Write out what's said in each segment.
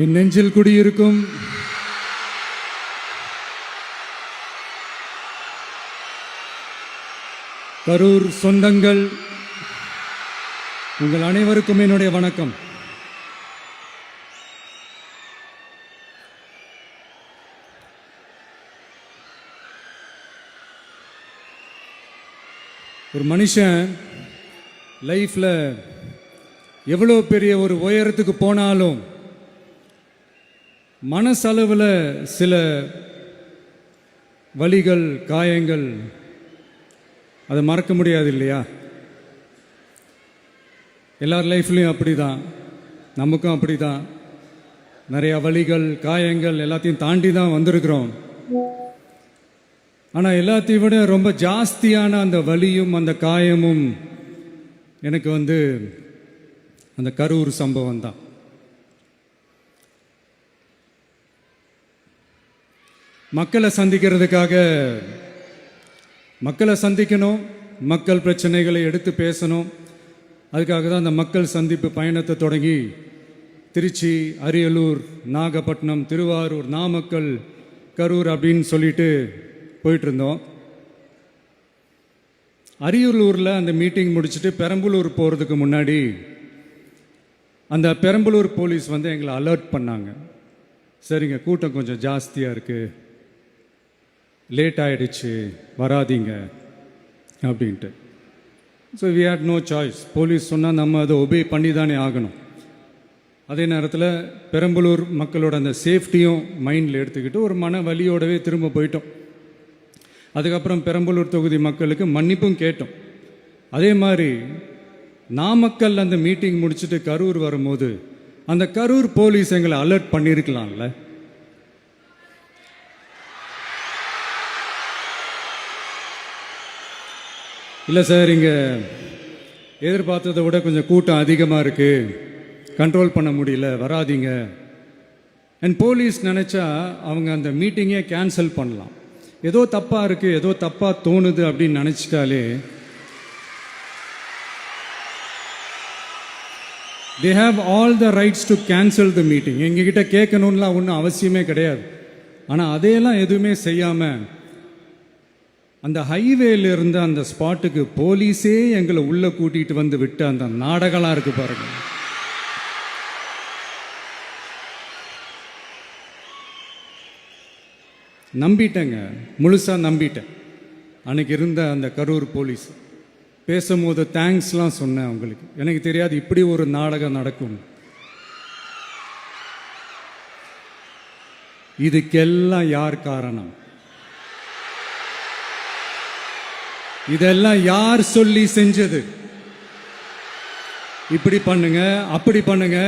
என் நெஞ்சில் குடியிருக்கும் கரூர் சொந்தங்கள், உங்கள் அனைவருக்கும் என்னுடைய வணக்கம். ஒரு மனுஷன் லைஃப்ல எவ்வளோ பெரிய ஒரு உயரத்துக்கு போனாலும் மனசளவில் சில வலிகள், காயங்கள் அதை மறக்க முடியாது இல்லையா? எல்லார் லைஃப்லையும் அப்படி தான், நமக்கும் அப்படி தான். நிறையா வலிகள், காயங்கள் எல்லாத்தையும் தாண்டி தான் வந்திருக்கிறோம். ஆனால் எல்லாத்தையும் விட ரொம்ப ஜாஸ்தியான அந்த வலியும் அந்த காயமும் எனக்கு அந்த கரூர் சம்பவம் தான். மக்களை சந்திக்கணும், மக்கள் பிரச்சனைகளை எடுத்து பேசணும். அதுக்காக தான் அந்த மக்கள் சந்திப்பு பயணத்தை தொடங்கி திருச்சி, அரியலூர், நாகப்பட்டினம், திருவாரூர், நாமக்கல், கரூர் அப்படின்னு சொல்லிட்டு போயிட்டு இருந்தோம். அரியலூரில் அந்த மீட்டிங் முடிச்சுட்டு பெரம்பலூர் போகிறதுக்கு முன்னாடி அந்த பெரம்பலூர் போலீஸ் எங்களை அலர்ட் பண்ணாங்க. சரிங்க, கூட்டம் கொஞ்சம் ஜாஸ்தியாக இருக்குது, லேட் ஆகிடுச்சு, வராதிங்க அப்படின்ட்டு. So we had no choice. Police சொன்னால் நம்ம அதை ஒபே பண்ணி தானே ஆகணும். அதே நேரத்தில் பெரம்பலூர் மக்களோட அந்த சேஃப்டியும் மைண்டில் எடுத்துக்கிட்டு ஒரு மன வலியோடவே திரும்ப போயிட்டோம். அதுக்கப்புறம் பெரம்பலூர் தொகுதி மக்களுக்கு மன்னிப்பும் கேட்டோம். அதே மாதிரி நாமக்கல் அந்த மீட்டிங் முடிச்சுட்டு கரூர் வரும்போது அந்த கரூர் போலீஸ் எங்களை அலர்ட் பண்ணியிருக்கலாம்ல. இல்லை சார், இங்கே எதிர்பார்த்ததை விட கொஞ்சம் கூட்டம் அதிகமாக இருக்குது, கண்ட்ரோல் பண்ண முடியல, வராதிங்க. அண்ட் போலீஸ் நினச்சா அவங்க அந்த மீட்டிங்கே கேன்சல் பண்ணலாம். ஏதோ தப்பாக இருக்குது, ஏதோ தப்பாக தோணுது அப்படின்னு நினச்சிட்டாலே they have all the rights to cancel the meeting. எங்ககிட்ட கேட்கணும்லாம் ஒன்றும் அவசியமே கிடையாது. ஆனால் அதையெல்லாம் எதுவுமே செய்யாமல் அந்த ஹைவேல இருந்த அந்த ஸ்பாட்டுக்கு போலீஸே எங்களை உள்ளே கூட்டிகிட்டு வந்து விட்டு அந்த நாடகம்லாம் இருக்கு பாருங்க. நம்பிட்டேங்க, முழுசாக நம்பிட்டேன். அன்னைக்கு இருந்த அந்த கரூர் போலீஸ் பேசும்போது தேங்க்ஸ்லாம் சொன்னேன் அவங்களுக்கு. எனக்கு தெரியாது இப்படி ஒரு நாடகம் நடக்கும். இதுக்கெல்லாம் யார் காரணம்? இதெல்லாம் யார் சொல்லி செஞ்சது? இப்படி பண்ணுங்க, அப்படி பண்ணுங்க,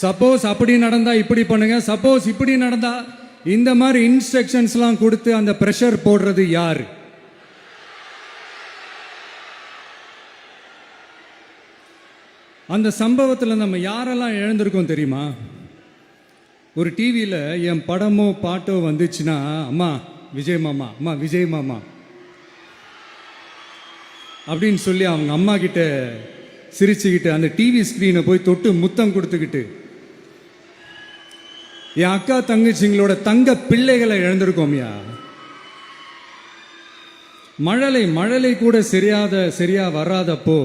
சப்போஸ் அப்படி நடந்தா இப்படி பண்ணுங்க, சப்போஸ் இப்படி நடந்தா இந்த மாதிரி இன்ஸ்ட்ரக்ஷன்ஸ்லாம் கொடுத்து அந்த பிரஷர் போடுறது யாரு? அந்த சம்பவத்தில் நம்ம யாரெல்லாம் இழந்திருக்கோம் தெரியுமா? ஒரு டிவியில் என் படமோ பாட்டோ வந்துச்சுன்னா, அம்மா விஜய் மாமா, அம்மா விஜய் மாமா அப்படின்னு சொல்லி அவங்க அம்மா கிட்ட சிரிச்சுக்கிட்டு அந்த டிவி ஸ்க்ரீனை போய் தொட்டு முத்தம் கொடுத்துக்கிட்டு என் அக்கா தங்கச்சிங்களோட தங்க பிள்ளைகளை இழந்திருக்கோம்யா. மழலை கூட சரியா வராதப்போ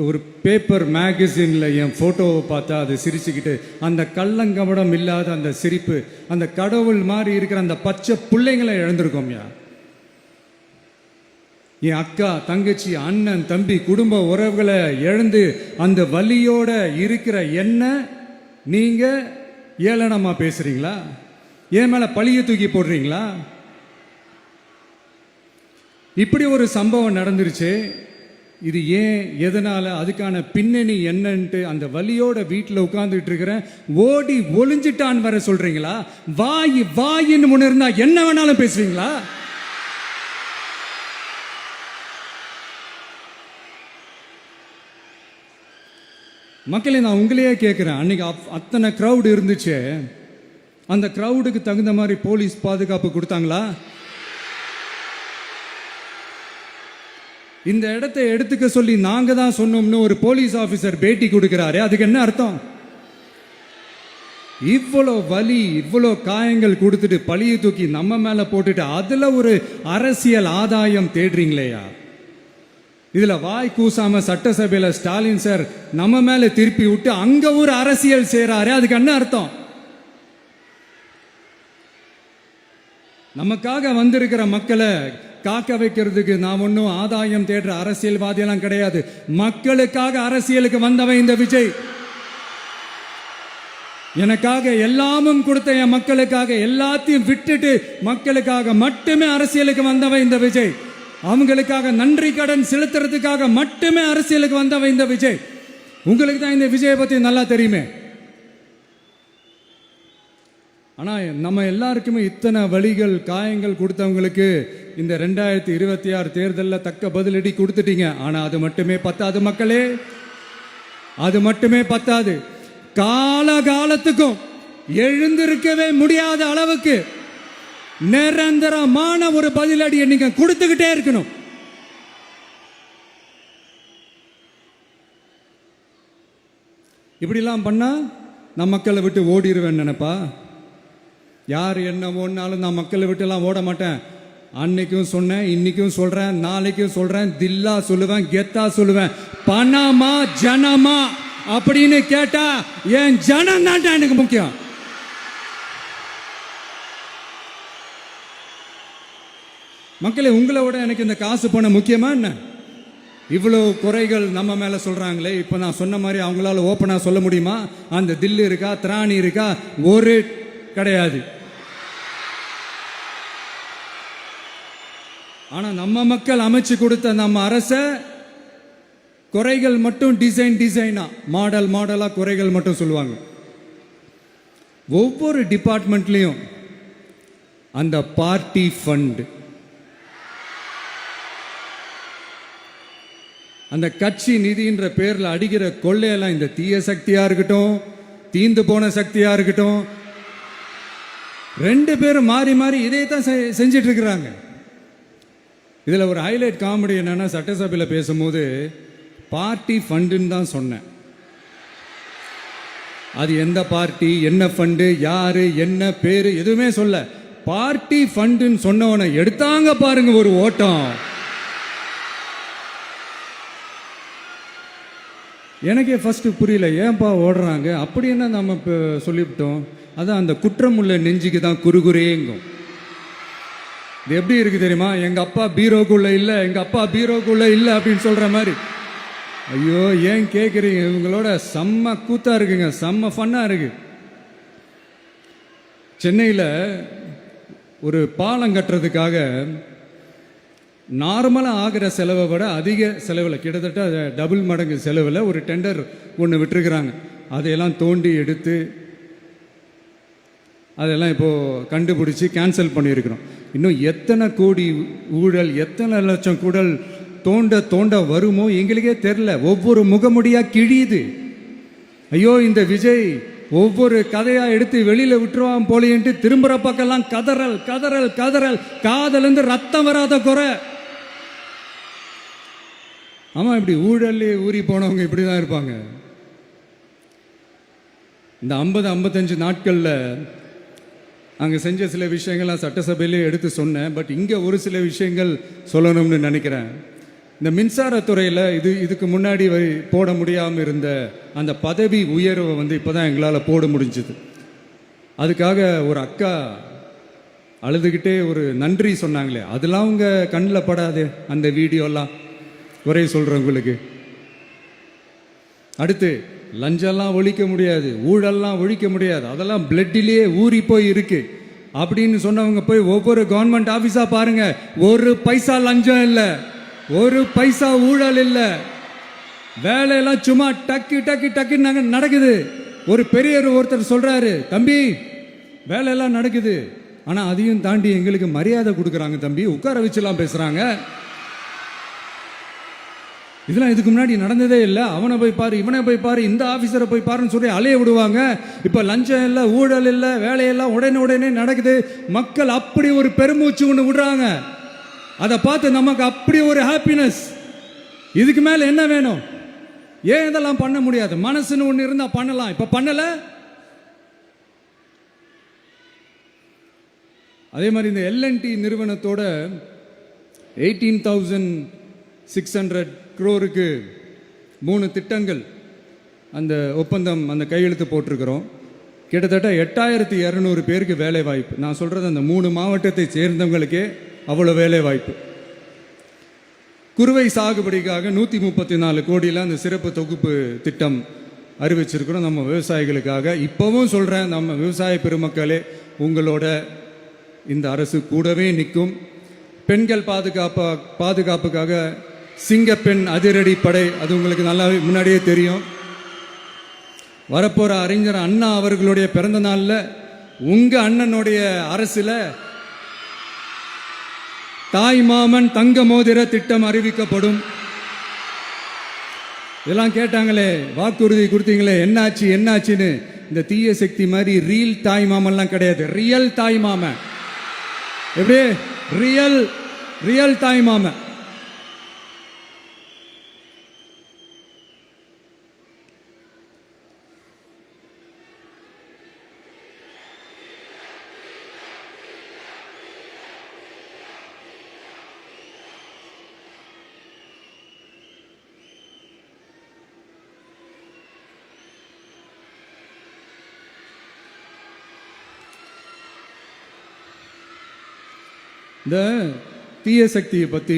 ஒரு பேப்பர் மேகசின்ல என் போட்டோவை பார்த்தா அது சிரிச்சுக்கிட்டு அந்த கள்ளங்கபடம் இல்லாத அந்த சிரிப்பு, அந்த கடவுள் மாதிரி இருக்கிற அந்த பச்சை பிள்ளைங்களை இழந்திருக்கோம்யா. என் அக்கா தங்கச்சி, அண்ணன், தம்பி, குடும்ப உறவுகளை இழந்து அந்த வலியோட இருக்கிற என்ன நீங்க ஏளனமா பேசுறீங்களா? என் மேல பழிய தூக்கி போடுறீங்களா? இப்படி ஒரு சம்பவம் நடந்துருச்சு. இது ஏன், எதனால, அதுக்கான பின்னணி என்னன்ட்டு அந்த வலியோட வீட்டில் உட்கார்ந்துட்டு இருக்கிறேன். ஓடி ஒளிஞ்சிட்டான்னு வர சொல்றீங்களா? வாயின்னு முன்ன இருந்தா என்ன வேணாலும் பேசுவீங்களா? மக்களே, நான் உங்களையே கேட்குறேன். அன்னைக்கு அத்தனை க்ரௌடு இருந்துச்சு, அந்த க்ரௌடுக்கு தகுந்த மாதிரி போலீஸ் பாதுகாப்பு கொடுத்தாங்களா? இந்த இடத்தை எடுத்துக்க சொல்லி நாங்க தான் சொன்னோம்னு ஒரு போலீஸ் ஆபீசர் பேட்டி கொடுக்கிறாரு. அதுக்கு என்ன அர்த்தம்? இவ்வளோ வலி, இவ்வளோ காயங்கள் கொடுத்துட்டு பழியை தூக்கி நம்ம மேல போட்டுட்டு அதுல ஒரு அரசியல் ஆதாயம் தேடுறீங்களேயா? இதுல வாய் கூசாம சட்டசபையில ஸ்டாலின் சார் நம்ம மேல திருப்பி விட்டு அங்க ஒரு அரசியல் செய்றாரு. அதுக்கு என்ன அர்த்தம்? நமக்காக வந்திருக்கிற மக்களை காக்க வைக்கிறதுக்கு நான் ஒன்றும் ஆதாயம் தேடுற அரசியல்வாதியெல்லாம் கிடையாது. மக்களுக்காக அரசியலுக்கு வந்தவன் இந்த விஜய். எனக்காக எல்லாமும் கொடுத்த என் மக்களுக்காக எல்லாத்தையும் விட்டுட்டு மக்களுக்காக மட்டுமே அரசியலுக்கு வந்தவன் இந்த விஜய். அவங்களுக்காக நன்றி கடன் செலுத்துறதுக்காக மட்டுமே அரசியலுக்கு வந்தவன் இந்த விஜய். உங்களுக்கு தான் இந்த விஜயை பத்தி நல்லா தெரியுமே. ஆனா நம்ம எல்லாருக்குமே இத்தனை வலிகள் காயங்கள் கொடுத்தவங்களுக்கு இந்த 2026 தேர்தலில் தக்க பதிலடி கொடுத்துட்டீங்க. ஆனா அது மட்டுமே பத்தாது மக்களே, அது மட்டுமே பத்தாது. காலகாலத்துக்கும் எழுந்திருக்கவே முடியாத அளவுக்கு நிரந்தரமான ஒரு பதிலடியை நீங்க கொடுத்துக்கிட்டே இருக்கணும். இப்படிலாம் பண்ணா நான் மக்களை விட்டு ஓடிடுவேன் நினைப்பா? யார் என்ன ஓடினாலும் நான் மக்களை விட்டு எல்லாம் ஓட மாட்டேன். அன்னைக்கும் சொன்னேன், இன்னைக்கும் சொல்றேன், நாளைக்கும் சொல்றேன், தில்லா சொல்லுவேன், கெத்தா சொல்லுவேன். பணமா ஜனமா அப்படின்னு கேட்டா என் ஜனம் தான் எனக்கு முக்கியம். மக்களே, உங்களை விட எனக்கு இந்த காசு பணம் முக்கியமா என்ன? இவ்வளோ குறைகள் நம்ம மேல சொல்றாங்களே, இப்ப நான் சொன்ன மாதிரி அவங்களால ஓப்பனா சொல்ல முடியுமா? அந்த தில்லு இருக்கா, திராணி இருக்கா? ஒரு கிடையாது. ஆனா நம்ம மக்கள் அமைச்சு கொடுத்த நம்ம அரச குறைகள் மட்டும் டிசைனா மாடல் மாடலா குறைகள் மட்டும் சொல்லுவாங்க. ஒவ்வொரு டிபார்ட்மெண்ட்லயும் அந்த பார்ட்டி ஃபண்ட், அந்த கட்சி நிதின்ற பேர்ல அடிக்கிற கொள்ளையெல்லாம் இந்த தீய சக்தியா இருக்கட்டும், தீந்து போன சக்தியா இருக்கட்டும், ரெண்டு பேரும் மாறி மாறி இதே தான் செஞ்சிட்டு இருக்கிறாங்க. இதுல ஒரு ஹைலைட் காமெடி என்னன்னா, சட்டசபையில் பேசும்போது பார்ட்டி ஃபண்டுன்னு தான் சொன்னேன். அது எந்த பார்ட்டி, என்ன ஃபண்டு, யாரு, என்ன பேரு எதுவுமே சொல்ல. பார்ட்டி ஃபண்டுன்னு சொன்னவனை எடுத்தாங்க பாருங்க ஒரு ஓட்டம். எனக்கே ஃபர்ஸ்ட் புரியல, ஏன்பா ஓடுறாங்க? அப்படி என்ன நம்ம சொல்லிவிட்டோம்? அதான் அந்த குற்றம் உள்ள நெஞ்சுக்கு தான் குறுகுறேங்கும். இது எப்படி இருக்கு தெரியுமா? எங்க அப்பா பீரோக்குள்ள இல்ல, எங்க அப்பா பீரோக்குள்ள இல்ல அப்படின்னு சொல்ற மாதிரி. ஐயோ, ஏன் கேக்குறீங்க? இவங்களோட செம்ம கூத்தா இருக்குங்க, செம்ம ஃபன்னா இருக்கு. சென்னையில் ஒரு பாலம் கட்டுறதுக்காக நார்மலாக ஆகிற செலவை விட அதிக செலவில், கிட்டத்தட்ட டபுள் மடங்கு செலவில் ஒரு டெண்டர் ஒன்று விட்டுருக்குறாங்க. அதையெல்லாம் தோண்டி எடுத்து அதெல்லாம் இப்போது கண்டுபிடிச்சி கேன்சல் பண்ணியிருக்கிறோம். இன்னும் எத்தனை கோடி ஊழல், எத்தனை லட்சம் கூடல் தோண்ட தோண்ட வருமோ எங்களுக்கே தெரில. ஒவ்வொரு முகமுடியாக கிழியுது. ஐயோ, இந்த விஜய் ஒவ்வொரு கதையாக எடுத்து வெளியில் விட்டுருவான் போலின்ட்டு திரும்புகிற பக்கம்லாம் கதறல் கதறல் கதறல். காதலேருந்து ரத்தம் வராத குறை. ஆமாம், இப்படி ஊழல்லே ஊறி போனவங்க இப்படி தான் இருப்பாங்க. இந்த 50-55 நாட்களில் அங்கே செஞ்ச சில விஷயங்கள்லாம் சட்டசபையிலே எடுத்து சொன்னேன். பட் இங்கே ஒரு சில விஷயங்கள் சொல்லணும்னு நினைக்கிறேன். இந்த மின்சாரத்துறையில் இதுக்கு முன்னாடி போட முடியாமல் இருந்த அந்த பதவி உயர்வை இப்போ தான் எங்களால் போட முடிஞ்சுது. அதுக்காக ஒரு அக்கா அழுதுகிட்டே ஒரு நன்றி சொன்னாங்களே, அதெல்லாம் அவங்க கண்ணில் படாது அந்த வீடியோலாம். குறை சொல்கிறவங்களுக்கு. அடுத்து லஞ்சம்லாம் ஒழிக்க முடியாது, ஊழல்லாம் ஒழிக்க முடியாது, அதெல்லாம் பிளட்டிலேயே ஊறி போய் இருக்கு அப்படின்னு சொன்னவங்க போய் ஒவ்வொரு கவர்மெண்ட் ஆஃபீஸா பாருங்க. ஒரு பைசா லஞ்சம் இல்லை, ஒரு பைசா ஊழல் இல்லை. வேலையெல்லாம் சும்மா டக்கு டக்கு டக்குன்னு நடக்குது. ஒரு பெரியவர் ஒருத்தர் சொல்றாரு, தம்பி வேலையெல்லாம் நடக்குது, ஆனா அதையும் தாண்டி எங்களுக்கு மரியாதை கொடுக்குறாங்க தம்பி, உட்கார வச்சுலாம் பேசுறாங்க. இதெல்லாம் இதுக்கு முன்னாடி நடந்ததே இல்லை. அவனை போய் பாரு, இவனை போய் பாரு, இந்த ஆபீசரை போய் பாருன்னு சொல்லி அலைய விடுவாங்க. இப்ப லஞ்சம் இல்லை, ஊழல் இல்லை, வேலையெல்லாம் உடனே நடக்குது. மக்கள் அப்படி ஒரு பெருமூச்சு ஒன்று விடுறாங்க. அதை பார்த்து நமக்கு அப்படி ஒரு ஹாப்பினஸ். இதுக்கு மேல என்ன வேணும்? ஏன் இதெல்லாம் பண்ண முடியாது? மனசுன்னு ஒன்று இருந்தா பண்ணலாம். இப்ப பண்ணல, அதே மாதிரி இந்த எல்என்டி நிறுவனத்தோட 18,600 crore-க்கு 3 திட்டங்கள் அந்த ஒப்பந்தம் அந்த கையெழுத்து போட்டிருக்கிறோம். கிட்டத்தட்ட 8,200 பேருக்கு வேலை வாய்ப்பு. நான் சொல்கிறது அந்த 3 மாவட்டத்தை சேர்ந்தவங்களுக்கே அவ்வளோ வேலை வாய்ப்பு. குறுவை சாகுபடிக்காக 134 கோடியில் அந்த சிறப்பு தொகுப்பு திட்டம் அறிவிச்சிருக்கிறோம் நம்ம விவசாயிகளுக்காக. இப்போவும் சொல்கிறேன், நம்ம விவசாய பெருமக்களே, உங்களோட இந்த அரசு கூடவே நிற்கும். பெண்கள் பாதுகாப்புக்காக சிங்கப்பெண் அதிரடி படை, அது உங்களுக்கு நல்லா முன்னாடியே தெரியும். வரப்போற அறிஞர் அண்ணா அவர்களுடைய பிறந்த நாளில் உங்க அண்ணனுடைய அரசுல தாய் மாமன் தங்க மோதிர திட்டம் அறிவிக்கப்படும். இதெல்லாம் கேட்டாங்களே, வாக்குறுதி கொடுத்தீங்களே, என்னாச்சு என்னாச்சுன்னு. இந்த தீய சக்தி மாதிரி ரியல் தாய் மாமன்லாம் கிடையாது, ரியல் தாய் மாமன். எப்படி ரியல் தாய் மாமன். இந்த தீய சக்தியை பற்றி,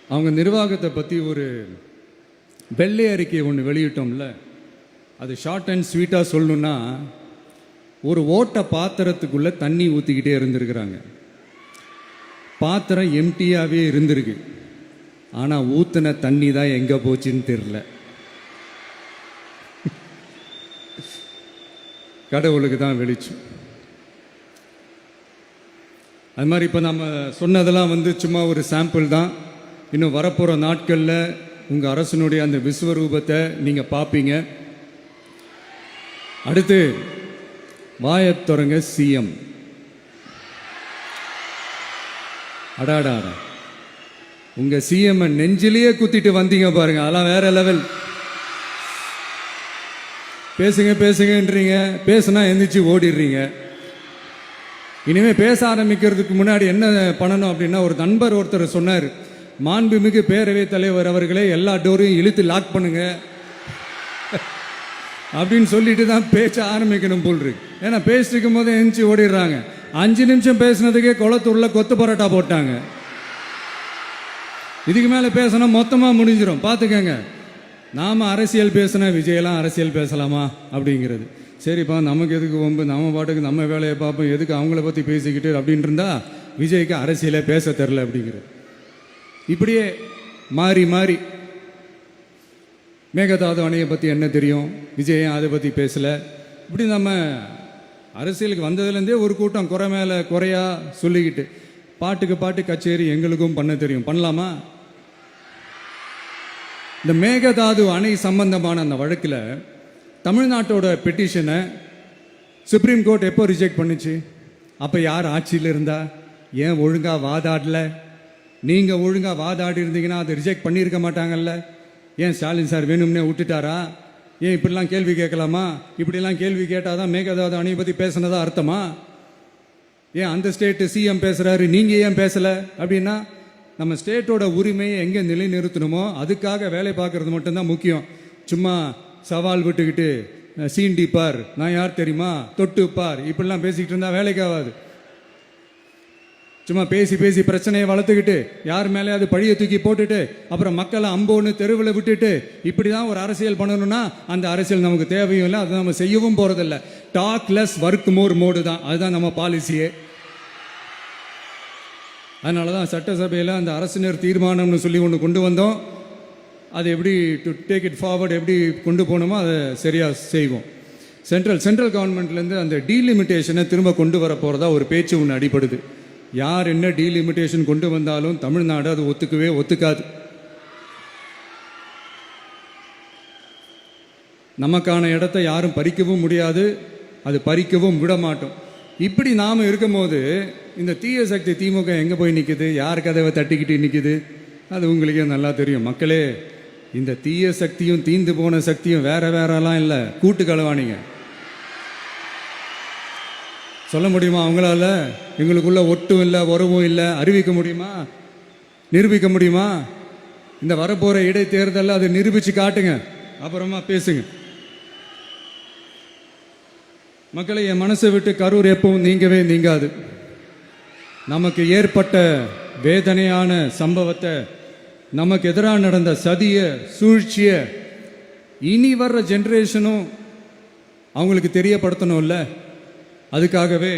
அவங்க நிர்வாகத்தை பற்றி ஒரு வெள்ளை அறிக்கை ஒன்று வெளியிட்டோம்ல, அது ஷார்ட் அண்ட் ஸ்வீட்டாக சொல்லணுன்னா, ஒரு ஓட்ட பாத்திரத்துக்குள்ளே தண்ணி ஊற்றிக்கிட்டே இருந்திருக்கிறாங்க. பாத்திரம் எம்டியாகவே இருந்திருக்கு, ஆனால் ஊற்றின தண்ணி தான் எங்கே போச்சுன்னு தெரில. கடவுளுக்கு தான் வெளிச்சம். அது மாதிரி இப்போ நம்ம சொன்னதெல்லாம் சும்மா ஒரு சாம்பிள் தான். இன்னும் வரப்போகிற நாட்களில் உங்கள் அரசனுடைய அந்த விஸ்வரூபத்தை நீங்கள் பார்ப்பீங்க. அடுத்து வாயத்துறங்க சிஎம். அடாடா, உங்கள் சிஎம் நெஞ்சிலேயே குத்திட்டு வந்தீங்க பாருங்க, அதெல்லாம் வேற லெவல். பேசுங்கன்றீங்க, பேசுனா எந்திரிச்சு ஓடிடுறீங்க. இனிமே பேச ஆரம்பிக்கிறதுக்கு முன்னாடி என்ன பண்ணணும் அப்படின்னா, ஒரு நண்பர் ஒருத்தர் சொன்னார், மாண்புமிகு பேரவைத் தலைவர் அவர்களே, எல்லா டோரையும் இழுத்து லாக் பண்ணுங்க அப்படின்னு சொல்லிட்டு தான் பேச ஆரம்பிக்கணும் போல் இருக்கு. ஏன்னா பேசிட்டு இருக்கும் போது எந்திரிச்சு ஓடிடுறாங்க. 5 நிமிஷம் பேசினதுக்கே குளத்தூர்ல கொத்து பரோட்டா போட்டாங்க. இதுக்கு மேல பேசினா மொத்தமா முடிஞ்சிடும், பார்த்துக்கங்க. நாம அரசியல் பேசினா விஜயெல்லாம் அரசியல் பேசலாமா அப்படிங்கிறது. சரிப்பா, நமக்கு எதுக்கு வம்பு, நம்ம பாட்டுக்கு நம்ம வேலையை பார்ப்போம், எதுக்கு அவங்கள பற்றி பேசிக்கிட்டு அப்படின்னு இருந்தா விஜய்க்கு அரசியலே பேச தெரில அப்படிங்கிறது. இப்படியே மாறி மாறி மேகதாது அணையை பற்றி என்ன தெரியும், விஜய் அதை பற்றி பேசலை. இப்படி நம்ம அரசியலுக்கு வந்ததுலேருந்தே ஒரு கூட்டம் குறை மேலே குறையா சொல்லிக்கிட்டு, பாட்டுக்கு பாட்டு கச்சேரி எங்களுக்கும் பண்ண தெரியும், பண்ணலாமா? இந்த மேகதாது அணை சம்பந்தமான அந்த வழக்கில் தமிழ்நாட்டோட பெட்டிஷனை சுப்ரீம் கோர்ட் எப்போ ரிஜெக்ட் பண்ணுச்சு? அப்போ யார் ஆட்சியில் இருந்தா? ஏன் ஒழுங்கா வாதாடல? நீங்க ஒழுங்கா வாதாடி இருந்தீங்கன்னா அதை ரிஜெக்ட் பண்ணியிருக்க மாட்டாங்கல்ல. ஏன் ஸ்டாலின் சார் வேணும்னே விட்டுட்டாரா? ஏன் இப்படிலாம் கேள்வி கேட்கலாமா? இப்படிலாம் கேள்வி கேட்டாதான் மேகதாது அணையை பற்றி பேசினதா அர்த்தமா? ஏன் அந்த ஸ்டேட்டு சிஎம் பேசுறாரு, நீங்க ஏன் பேசல? அப்படின்னா நம்ம ஸ்டேட்டோட உரிமையை எங்கே நிலைநிறுத்தணுமோ அதுக்காக வேலை பார்க்கறது மட்டும்தான் முக்கியம். சும்மா சவால் விட்டுக்கிட்டு சீண்டி பார், நான் யார் தெரியுமா, தொட்டு பார், இப்படிலாம் பேசிக்கிட்டு இருந்தா வேலைக்கு ஆகாது. சும்மா பேசி பேசி பிரச்சனையை வளர்த்துக்கிட்டு யார் மேலே அது பழியை தூக்கி போட்டுட்டு அப்புறம் மக்களை அம்போன்னு தெருவில் விட்டுட்டு இப்படிதான் ஒரு அரசியல் பண்ணணும்னா அந்த அரசியல் நமக்கு தேவையும் இல்லை, அதை நம்ம செய்யவும் போறதில்ல. Talk less work more mode தான், அதுதான் நம்ம பாலிசியே. அதனால தான் சட்டசபையில் அந்த அரசினர் தீர்மானம்னு சொல்லி ஒன்று கொண்டு வந்தோம். அது எப்படி டு டேக் இட் ஃபார்வர்ட், எப்படி கொண்டு போகணுமோ அதை சரியாக செய்வோம். சென்ட்ரல் கவர்மெண்ட்லேருந்து அந்த டீலிமிட்டேஷனை திரும்ப கொண்டு வர போகிறதா ஒரு பேச்சு ஒன்று அடிப்படுது. யார் என்ன டீலிமிட்டேஷன் கொண்டு வந்தாலும் தமிழ்நாடு அது ஒத்துக்காது. நமக்கான இடத்தை யாரும் பறிக்கவும் முடியாது, அது பறிக்கவும் விட மாட்டோம். இப்படி நாம் இருக்கும் போது இந்த தீய சக்தி திமுக எங்கே போய் நிற்குது, யார் கதவை தட்டிக்கிட்டு நிற்குது, அது உங்களுக்கே நல்லா தெரியும். மக்களே, இந்த தீய சக்தியும் தீந்து போன சக்தியும் வேறலாம் இல்லை, கூட்டு களவாணிங்க. சொல்ல முடியுமா அவங்களால? எங்களுக்குள்ள ஒட்டும் இல்லை, உறவும் இல்லை, அறிவிக்க முடியுமா? நிரூபிக்க முடியுமா? இந்த வரப்போகிற இடைத்தேர்தலில் அதை நிரூபித்து காட்டுங்க, அப்புறமா பேசுங்க. மக்களை, என் மனசை விட்டு கரூர் எப்பவும் நீங்கவே நீங்காது. நமக்கு ஏற்பட்ட வேதனையான சம்பவத்தை, நமக்கு எதிராக நடந்த சதிய சூழ்ச்சிய இனி வர்ற ஜென்ரேஷனும் அவங்களுக்கு தெரியப்படுத்தணும்ல. அதுக்காகவே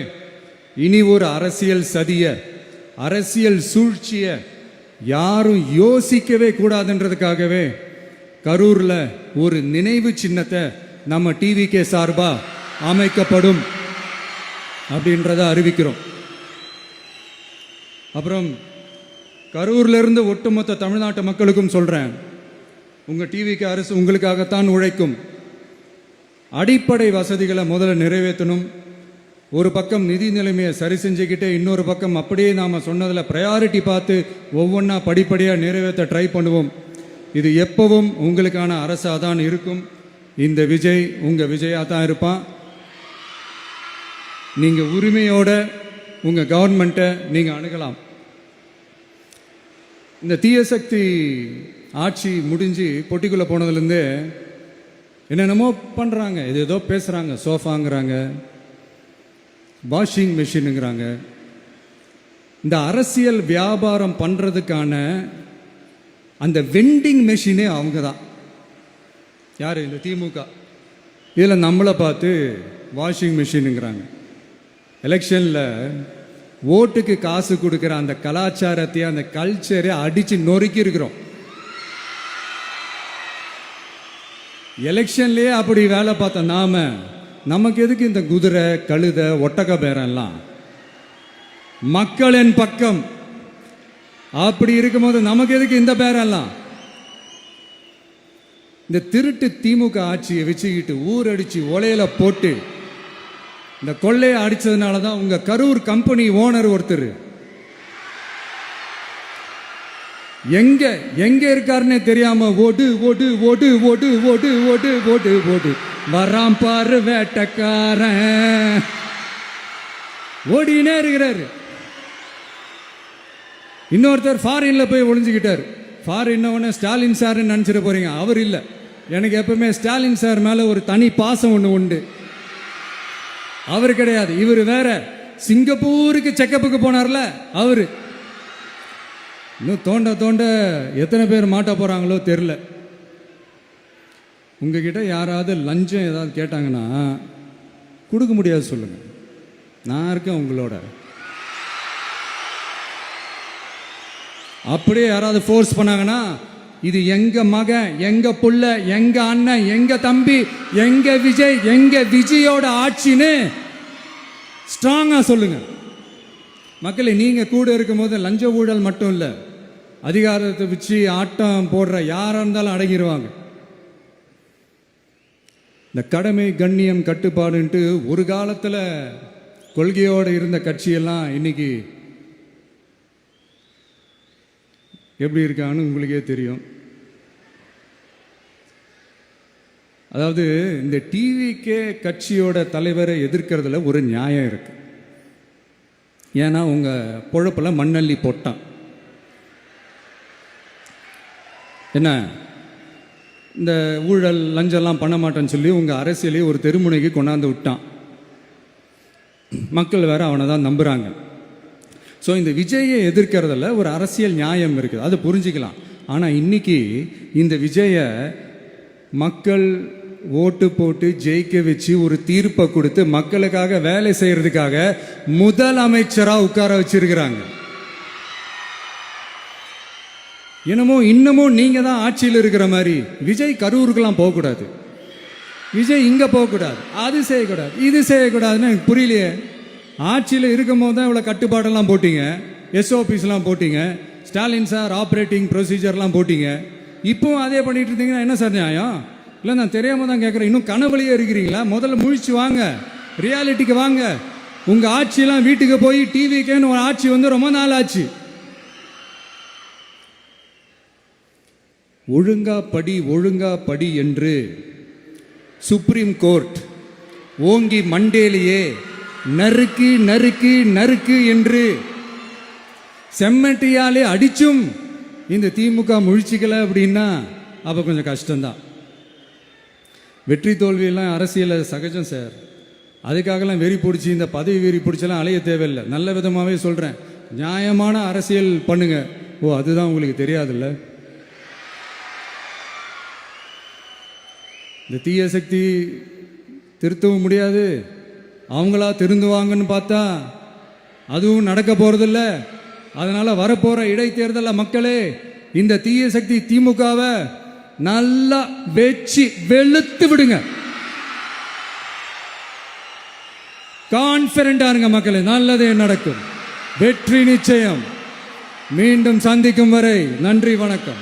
இனி ஒரு அரசியல் சதிய, அரசியல் சூழ்ச்சிய யாரும் யோசிக்கவே கூடாதுன்றதுக்காகவே கரூர்ல ஒரு நினைவு சின்னத்தை நம்ம டிவிகே சார்பா அமைக்கப்படும் அப்படின்றத அறிவிக்கிறோம். அப்புறம் கரூர்ல இருந்து ஒட்டுமொத்த தமிழ்நாட்டு மக்களுக்கும் சொல்றேன், உங்க டிவிக்கு அரசு உங்களுக்காகத்தான் உழைக்கும். அடிப்படை வசதிகளை முதல்ல நிறைவேற்றணும். ஒரு பக்கம் நிதி நிலைமையை சரி செஞ்சுக்கிட்டே, இன்னொரு பக்கம் அப்படியே நாம் சொன்னதில் ப்ரையாரிட்டி பார்த்து ஒவ்வொன்றா படிப்படியாக நிறைவேற்ற ட்ரை பண்ணுவோம். இது எப்பவும் உங்களுக்கான அரசாக தான் இருக்கும். இந்த விஜய் உங்கள் விஜயாக தான் இருப்பான். நீங்கள் உரிமையோட உங்கள் கவர்மெண்ட்டை நீங்கள் அணுகலாம். இந்த தீய சக்தி ஆட்சி முடிஞ்சு பொட்டிக்குள்ளே போனதுலேருந்தே என்னென்னமோ பண்ணுறாங்க, இது ஏதோ பேசுகிறாங்க, சோஃபாங்கிறாங்க, வாஷிங் மிஷினுங்கிறாங்க. இந்த அரசியல் வியாபாரம் பண்ணுறதுக்கான அந்த வெண்டிங் மெஷினே அவங்க தான். யார்? இந்த திமுக. இதில் நம்மளை பார்த்து வாஷிங் மிஷினுங்கிறாங்க. எலெக்ஷனில் ஓட்டுக்கு காசு கொடுக்குற அந்த கலாச்சாரத்தையே, அந்த கல்ச்சரை அடித்து நொறுக்கி இருக்கிறோம். எலெக்ஷன்லேயே அப்படி வேலை பார்த்த நமக்கு எதுக்கு இந்த குதிரை, கழுதை, ஒட்டக பேரெல்லாம்? மக்களின் பக்கம் அப்படி இருக்கும்போது நமக்கு எதுக்கு இந்த பேரெல்லாம்? இந்த திருட்டு திமுக ஆட்சியை வச்சுக்கிட்டு ஊரடிச்சு ஒலையில போட்டு இந்த கொள்ளையை அடிச்சதுனால தான் உங்க கரூர் கம்பெனி ஓனர் ஒருத்தர் எங்க எங்க இருக்காருன்னே தெரியாம ஓடு ஓடு ஓடு ஓடு ஓடு ஓடு ஓடு ஓடு வராம் பாரு வேட்டக்காரன் ஓடினே இருக்கிறாரு. இன்னொருத்தர் ஃபாரின்ல போய் ஒளிஞ்சுக்கிட்டார். ஃபாரின் ஸ்டாலின் சார் நினைச்சிட போறீங்க, அவர் இல்லை. எனக்கு எப்பவுமே ஸ்டாலின் சார் மேல ஒரு தனி பாசம் ஒன்று உண்டு. அவர் கிடையாது, இவர் வேற. சிங்கப்பூருக்கு செக்கப்புக்கு போனார்ல அவரு. இன்னும் தோண்ட தோண்ட எத்தனை பேர் மாட்ட போறாங்களோ தெரியல. உங்ககிட்ட யாராவது லஞ்சம் ஏதாவது கேட்டாங்கன்னா கொடுக்க முடியாது சொல்லுங்க, நான் இருக்கேன் உங்களோட. அப்படியே யாராவது ஃபோர்ஸ் பண்ணாங்கன்னா, இது எங்க மகன், எங்க புள்ள, எங்க அண்ணன், எங்க தம்பி, எங்க விஜய், எங்க விஜயோட ஆட்சின்னு ஸ்ட்ராங்கா சொல்லுங்க. மக்களை, நீங்க கூட இருக்கும் போது லஞ்ச ஊழல் மட்டும் இல்ல, அதிகாரத்தை வச்சு ஆட்டம் போடுற யாரா இருந்தாலும் அடங்கிடுவாங்க. இந்த கடமை, கண்ணியம், கட்டுப்பாடுன்ட்டு ஒரு காலத்துல கொள்கையோடு இருந்த கட்சியெல்லாம் இன்னைக்கு எப்படி இருக்கான்னு உங்களுக்கே தெரியும். அதாவது இந்த டிவிகே கட்சியோட தலைவரை எதிர்க்கிறதுல ஒரு நியாயம் இருக்கு. ஏன்னா உங்க பொழப்புல மண்ணள்ளி போட்டான். என்ன, இந்த ஊழல் லஞ்சம்லாம் பண்ண மாட்டேன்னு சொல்லி உங்க அரசியலையே ஒரு தெருமுனைக்கு கொண்டாந்து விட்டான். மக்கள் வேற அவனை தான் நம்புறாங்க. ஸோ இந்த விஜயை எதிர்க்கிறதுல ஒரு அரசியல் நியாயம் இருக்குது, அதை புரிஞ்சுக்கலாம். ஆனால் இன்னைக்கு இந்த விஜயை மக்கள் ஓட்டு போட்டு ஜெயிக்க வச்சு ஒரு தீர்ப்பை கொடுத்து மக்களுக்காக வேலை செய்யறதுக்காக முதலமைச்சராக உட்கார வச்சிருக்கிறாங்க. என்னமோ இன்னமும் நீங்க தான் ஆட்சியில் இருக்கிற மாதிரி. விஜய் கரூருக்கெல்லாம் போகக்கூடாது, விஜய் இங்க போகக்கூடாது, அது செய்யக்கூடாது, இது செய்யக்கூடாதுன்னு எனக்கு புரியலையே. ஆட்சியில் இருக்கும் போது தான் இவ்வளோ கட்டுப்பாடெல்லாம் போட்டீங்க, எஸ்ஓபிஸ்லாம் போட்டீங்க, ஸ்டாலின் சார் ஆப்ரேட்டிங் ப்ரொசீஜர்லாம் போட்டீங்க. இப்போவும் அதே பண்ணிட்டு இருந்தீங்கன்னா என்ன சார் நியாயம்? இல்லை, நான் தெரியாம தான் கேட்குறேன். இன்னும் கனவுலையே இருக்கிறீங்களா? முதல்ல முழிச்சு வாங்க, ரியாலிட்டிக்கு வாங்க. உங்க ஆட்சியெல்லாம் வீட்டுக்கு போய் டிவிக்கேன்னு ஒரு ஆட்சி வந்து ரொம்ப நாள் ஆச்சு. ஒழுங்கா படி என்று சுப்ரீம் கோர்ட் ஓங்கி மண்டேலியே நறுக்கு நறுக்கு நறுக்கு என்று செம்மட்டியாலே அடிச்சும் இந்த திமுக முழிச்சிக்கல அப்படின்னா அப்போ கொஞ்சம் கஷ்டம்தான். வெற்றி தோல்வியெல்லாம் அரசியலில் சகஜம் சார். அதுக்காகலாம் வெறி பிடிச்சி இந்த பதவி வெறி பிடிச்செல்லாம் அலைய தேவையில்லை. நல்ல விதமாகவே சொல்கிறேன், நியாயமான அரசியல் பண்ணுங்க. ஓ, அதுதான் உங்களுக்கு தெரியாதுல்ல. இந்த தீய சக்தி திருத்தவும் முடியாது, அவங்களா திருந்துவாங்கன்னு பார்த்தா அதுவும் நடக்க போறதில்ல. அதனால வரப்போற இடைத்தேர்தலில் மக்களே இந்த தீய சக்தி திமுகவை நல்லா வெச்சு வெளுத்து விடுங்க. கான்பிடண்டா இருங்க மக்களே, நல்லதே நடக்கும், வெற்றி நிச்சயம். மீண்டும் சந்திக்கும் வரை நன்றி, வணக்கம்.